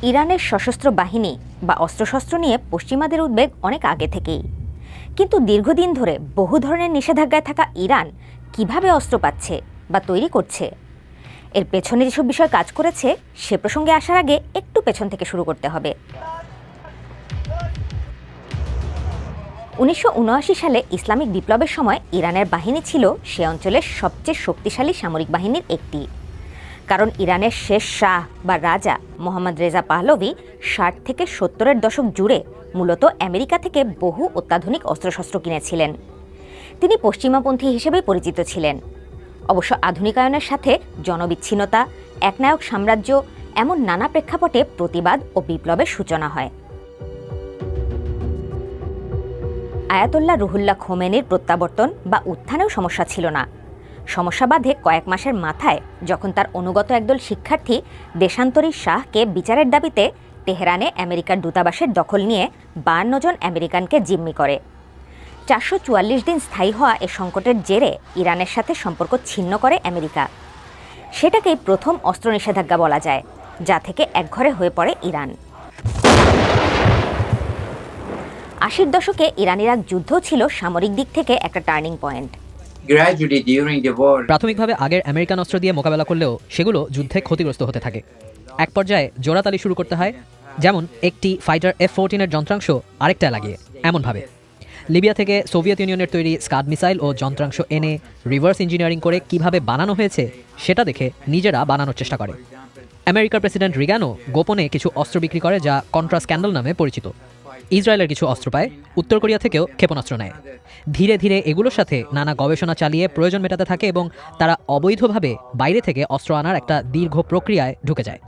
ইরানের সশস্ত্র বাহিনী বা অস্ত্রশস্ত্র নিয়ে পশ্চিমাদের উদ্বেগ অনেক আগে থেকেই, কিন্তু দীর্ঘদিন ধরে বহু ধরনের নিষেধাজ্ঞায় থাকা ইরান কিভাবে অস্ত্র পাচ্ছে বা তৈরি করছে, এর পেছনে যেসব বিষয় কাজ করেছে সে প্রসঙ্গে আসার আগে একটু পেছন থেকে শুরু করতে হবে। 1979 সালে ইসলামিক বিপ্লবের সময় ইরানের বাহিনী ছিল সে অঞ্চলের সবচেয়ে শক্তিশালী সামরিক বাহিনীর একটি। কারণ ইরানের শেষ শাহ বা রাজা মোহাম্মদ রেজা পাহলভি 60 থেকে 70-এর দশক জুড়ে মূলত আমেরিকা থেকে বহু অত্যাধুনিক অস্ত্রশস্ত্র কিনেছিলেন। তিনি পশ্চিমাপন্থী হিসেবেই পরিচিত ছিলেন। অবশ্য আধুনিকায়নের সাথে জনবিচ্ছিন্নতা, একনায়ক সাম্রাজ্য এমন নানা প্রেক্ষাপটে প্রতিবাদ ও বিপ্লবের সূচনা হয়। আয়াতোল্লাহ রুহুল্লাহ খোমেনির প্রত্যাবর্তন বা উত্থানেও সমস্যা ছিল না। সমস্যা বাধে কয়েক মাসের মাথায়, যখন তার অনুগত একদল শিক্ষার্থী দেশান্তরী শাহকে বিচারের দাবিতে তেহরানে আমেরিকার দূতাবাসের দখল নিয়ে 52 জন আমেরিকানকে জিম্মি করে। 444 দিন স্থায়ী হওয়া এ সংকটের জেরে ইরানের সাথে সম্পর্ক ছিন্ন করে আমেরিকা। সেটাকেই প্রথম অস্ত্র নিষেধাজ্ঞা বলা যায়, যা থেকে একঘরে হয়ে পড়ে ইরান। 80-র দশকে ইরান ইরাক যুদ্ধ ছিল সামরিক দিক থেকে একটা টার্নিং পয়েন্ট। প্রাথমিকভাবে আগের আমেরিকান অস্ত্র দিয়ে মোকাবেলা করলেও সেগুলো যুদ্ধে ক্ষতিগ্রস্ত হতে থাকে। এক পর্যায়ে জোড়াতালি শুরু করতে হয়, যেমন একটি ফাইটার F-14-এর যন্ত্রাংশ আরেকটা লাগিয়ে। এমনভাবে লিবিয়া থেকে সোভিয়েত ইউনিয়নের তৈরি স্কাড মিসাইল ও যন্ত্রাংশ এনে রিভার্স ইঞ্জিনিয়ারিং করে কিভাবে বানানো হয়েছে সেটা দেখে নিজেরা বানানোর চেষ্টা করে। আমেরিকার প্রেসিডেন্ট রিগানও গোপনে কিছু অস্ত্র বিক্রি করে, যা কন্ট্রা স্ক্যান্ডাল নামে পরিচিত। ইসরায়েলের কিছু অস্ত্র পায়, উত্তর কোরিয়া থেকেও ক্ষেপণাস্ত্র নেয়। ধীরে ধীরে এগুলোর সাথে নানা গবেষণা চালিয়ে প্রয়োজন মেটাতে থাকে এবং তারা অবৈধভাবে বাইরে থেকে অস্ত্র আনার একটা দীর্ঘ প্রক্রিয়ায় ঢুকে যায়।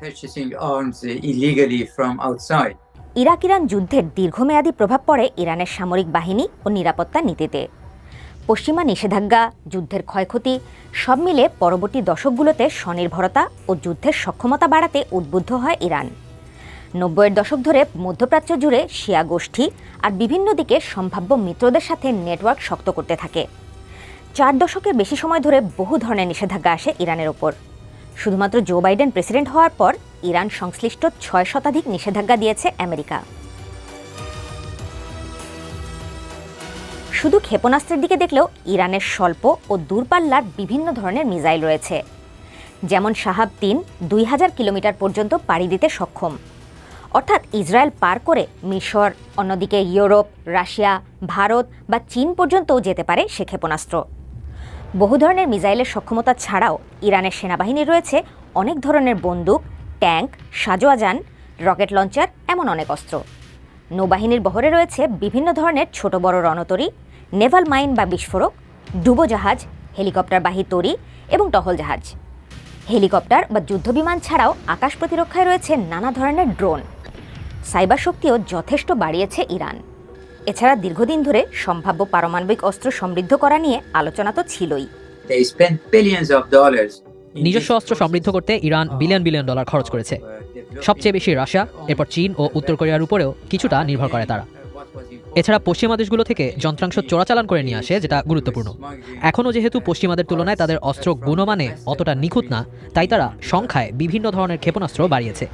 ইরাক ইরান যুদ্ধের দীর্ঘমেয়াদী প্রভাব পড়ে ইরানের সামরিক বাহিনী ও নিরাপত্তা নীতিতে। পশ্চিমা নিষেধাজ্ঞা, যুদ্ধের ক্ষয়ক্ষতি সব মিলে পরবর্তী দশকগুলোতে স্বনির্ভরতা ও যুদ্ধের সক্ষমতা বাড়াতে উদ্বুদ্ধ হয় ইরান। 90-এর দশক ধরে মধ্যপ্রাচ্য জুড়ে শিয়া গোষ্ঠী আর বিভিন্ন দিকে সম্ভাব্য মিত্রদের সাথে নেটওয়ার্ক শক্ত করতে থাকে। 4 দশকের বেশি সময় ধরে বহু ধরনের নিষেধাজ্ঞা আসে ইরানের ওপর। শুধুমাত্র জো বাইডেন প্রেসিডেন্ট হওয়ার পর ইরান সংশ্লিষ্ট 6 শতাধিক নিষেধাজ্ঞা দিয়েছে আমেরিকা। শুধু ক্ষেপণাস্ত্রের দিকে দেখলেও ইরানের স্বল্প ও দূরপাল্লার বিভিন্ন ধরনের মিসাইল রয়েছে, যেমন শাহাব-3 2000 কিলোমিটার পর্যন্ত পাড়ি দিতে সক্ষম, অর্থাৎ ইসরায়েল পার করে মিশর, অন্যদিকে ইউরোপ, রাশিয়া, ভারত বা চীন পর্যন্তও যেতে পারে সে ক্ষেপণাস্ত্র। বহু ধরনের মিসাইলের সক্ষমতা ছাড়াও ইরানের সেনাবাহিনীর রয়েছে অনেক ধরনের বন্দুক, ট্যাঙ্ক, সাজোয়াজান, রকেট লঞ্চার, এমন অনেক অস্ত্র। নৌবাহিনীর বহরে রয়েছে বিভিন্ন ধরনের ছোট বড় রণতরী, নেভাল মাইন বা বিস্ফোরক, ডুবোজাহাজ, হেলিকপ্টারবাহী তরী এবং টহল জাহাজ। হেলিকপ্টার বা যুদ্ধবিমান ছাড়াও আকাশ প্রতিরক্ষায় রয়েছে নানা ধরনের ড্রোন। সাইবার শক্তিও যথেষ্ট বাড়িয়েছে ইরান। এছাড়া দীর্ঘদিন ধরে সম্ভাব্য পারমাণবিক অস্ত্র সমৃদ্ধ করা নিয়ে আলোচনা তো ছিলই। নিজস্ব অস্ত্র সমৃদ্ধ করতে ইরান বিলিয়ন বিলিয়ন ডলার খরচ করেছে। সবচেয়ে বেশি রাশিয়া, এরপর চীন ও উত্তর কোরিয়ার উপরেও কিছুটা নির্ভর করে তারা। এছাড়া পশ্চিমা দেশগুলো থেকে যন্ত্রাংশ চোরাচালান করে নিয়ে আসে, যেটা গুরুত্বপূর্ণ। এখনও যেহেতু পশ্চিমাদের তুলনায় তাদের অস্ত্র গুণমানে অতটা নিখুঁত না, তাই তারা সংখ্যায় বিভিন্ন ধরনের ক্ষেপণাস্ত্র বাড়িয়েছে।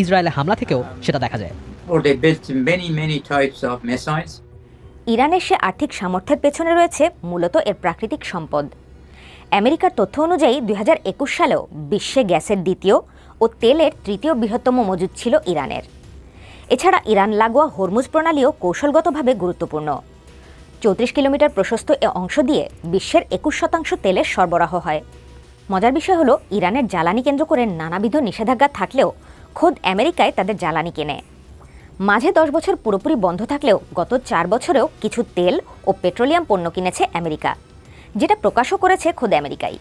ইসরায়েলে হামলা থেকেও সেটা দেখা যায়। ইরানের সে আর্থিক সামর্থ্যের পেছনে রয়েছে মূলত এর প্রাকৃতিক সম্পদ। আমেরিকার তথ্য অনুযায়ী 2021 সালেও বিশ্বে গ্যাসের দ্বিতীয় ও তেলের তৃতীয় বৃহত্তম মজুদ ছিল ইরানের। এছাড়া ইরান লাগোয়া হরমুজ প্রণালীও কৌশলগতভাবে গুরুত্বপূর্ণ। 34 কিলোমিটার প্রশস্ত এ অংশ দিয়ে বিশ্বের 21% তেলের সরবরাহ হয়। মজার বিষয় হলো, ইরানের জ্বালানি কেন্দ্র করে নানাবিধ নিষেধাজ্ঞা থাকলেও খোদ আমেরিকায় তাদের জ্বালানি কেনে। মাঝে 10 বছর পুরোপুরি বন্ধ থাকলেও গত 4 বছরেও কিছু তেল ও পেট্রোলিয়াম পণ্য কিনেছে আমেরিকা, যেটা প্রকাশও করেছে খোদ আমেরিকাই।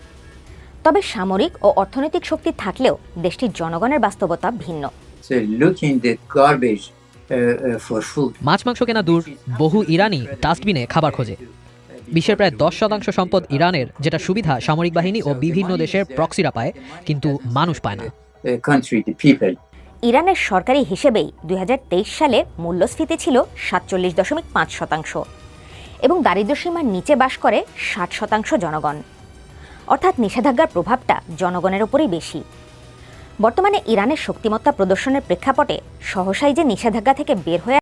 তবে সামরিক ও অর্থনৈতিক শক্তি থাকলেও দেশটির জনগণের বাস্তবতা ভিন্ন। মাছ মাংস কেনা দূর, বহু ইরানি ডাস্টবিনে খাবার খোঁজে। বিশ্বের প্রায় 10% সম্পদ ইরানের, যেটা সুবিধা সামরিক বাহিনী ও বিভিন্ন দেশের প্রক্সিরা পায়, কিন্তু মানুষ পায় না। ইরানের সরকারি হিসেবেই 2023 সালে মূল্যস্ফীতি ছিল 47.5%, এবং দারিদ্র্যসীমার নিচে বাস করে 60% জনগণ। অর্থাৎ নিষেধাজ্ঞার প্রভাবটা জনগণের ওপরই বেশি। বর্তমানে ইরানের শক্তিমত্তা প্রদর্শনের প্রেক্ষাপটে সহসাই যে নিষেধাজ্ঞা থেকে বের হয়ে